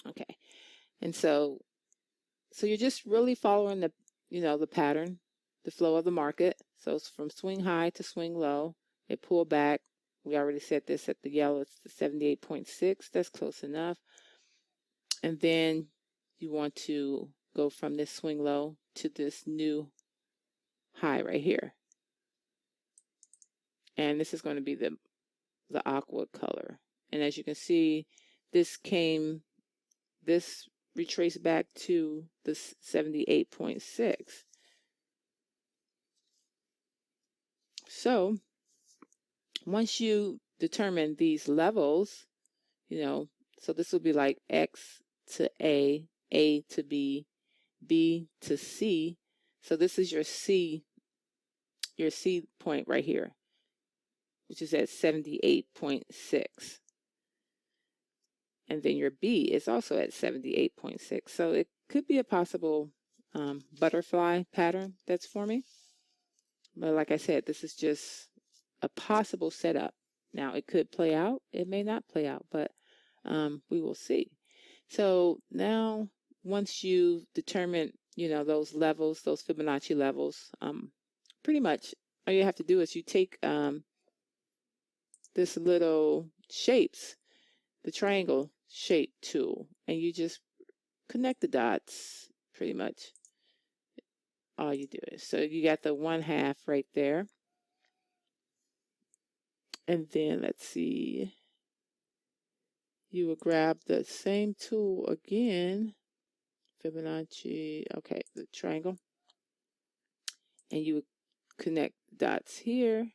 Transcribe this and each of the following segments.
Okay. And so you're just really following the, the pattern, the flow of the market. So it's from swing high to swing low. It pulled back. We already said this at the yellow, it's the 78.6. That's close enough. And then you want to go from this swing low to this new high right here. And this is going to be the aqua color. And as you can see, this retraced back to the 78.6. So once you determine these levels, so this will be like X to A to B, B to C. So this is your C point right here, which is at 78.6. And then your B is also at 78.6. So it could be a possible butterfly pattern that's forming. But like I said, this is just a possible setup. Now, it could play out. It may not play out, but we will see. So now, once you determine, those levels, those Fibonacci levels, pretty much all you have to do is you take this little shapes, the triangle shape tool, and you just connect the dots. Pretty much all you do is, so you got the 1/2 right there. And then let's see, you will grab the same tool again, Fibonacci, okay, the triangle, and you would connect dots here.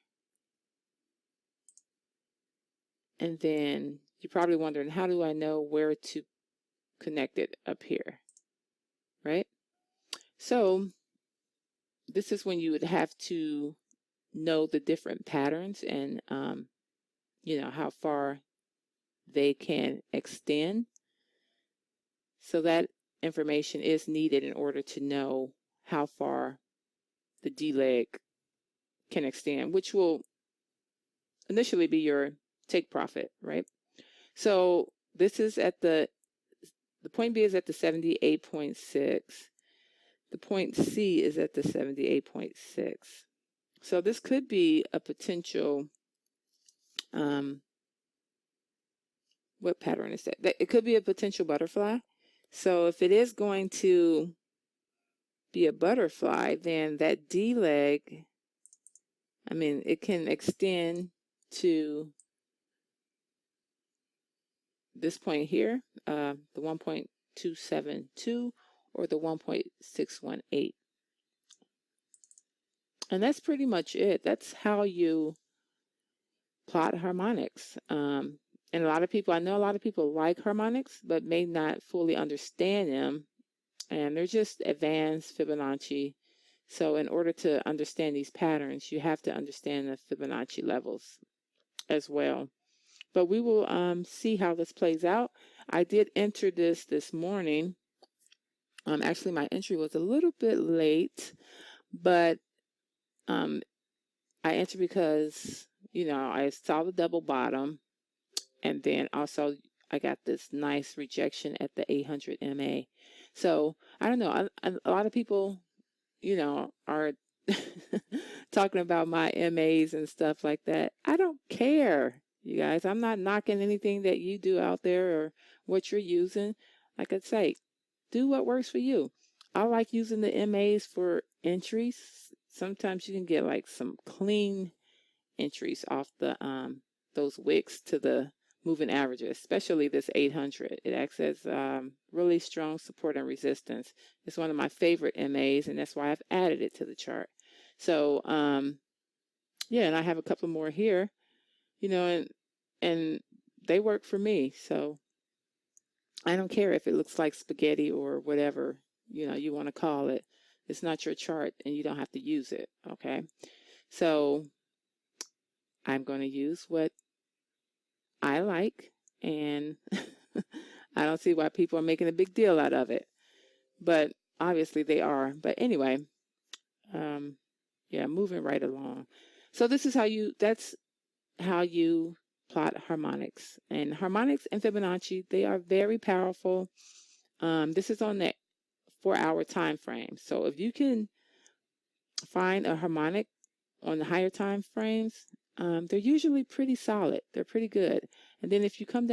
And then you're probably wondering, how do I know where to connect it up here, right? So this is when you would have to know the different patterns and, how far they can extend. So that information is needed in order to know how far the D leg can extend, which will initially be your take profit, right? So this is at the point B is at the 78.6. The point C is at the 78.6. So this could be a potential, what pattern is that? It could be a potential butterfly. So if it is going to be a butterfly, then that D leg, it can extend to this point here, the 1.272 or the 1.618. And that's pretty much it. That's how you plot harmonics. And I know a lot of people like harmonics, but may not fully understand them. And they're just advanced Fibonacci. So in order to understand these patterns, you have to understand the Fibonacci levels as well. But we will see how this plays out. I did enter this morning. Actually, my entry was a little bit late, but I entered because, I saw the double bottom, and then also I got this nice rejection at the 800 MA. So I don't know. A lot of people, are talking about my MAs and stuff like that. I don't care, you guys. I'm not knocking anything that you do out there or what you're using. Like I say, do what works for you. I like using the MAs for entries. Sometimes you can get like some clean entries off the those wicks to the moving averages, especially this 800. It acts as really strong support and resistance. It's one of my favorite MAs, and that's why I've added it to the chart. So yeah, and I have a couple more here, and they work for me. So I don't care if it looks like spaghetti or whatever, you want to call it. It's not your chart and you don't have to use it. Okay. So I'm going to use what I like, and I don't see why people are making a big deal out of it, but obviously they are. But anyway, yeah, moving right along. So this is that's how you plot harmonics. And harmonics and Fibonacci, they are very powerful. This is on the 4-hour time frame. So if you can find a harmonic on the higher time frames, they're usually pretty solid. They're pretty good. And then if you come down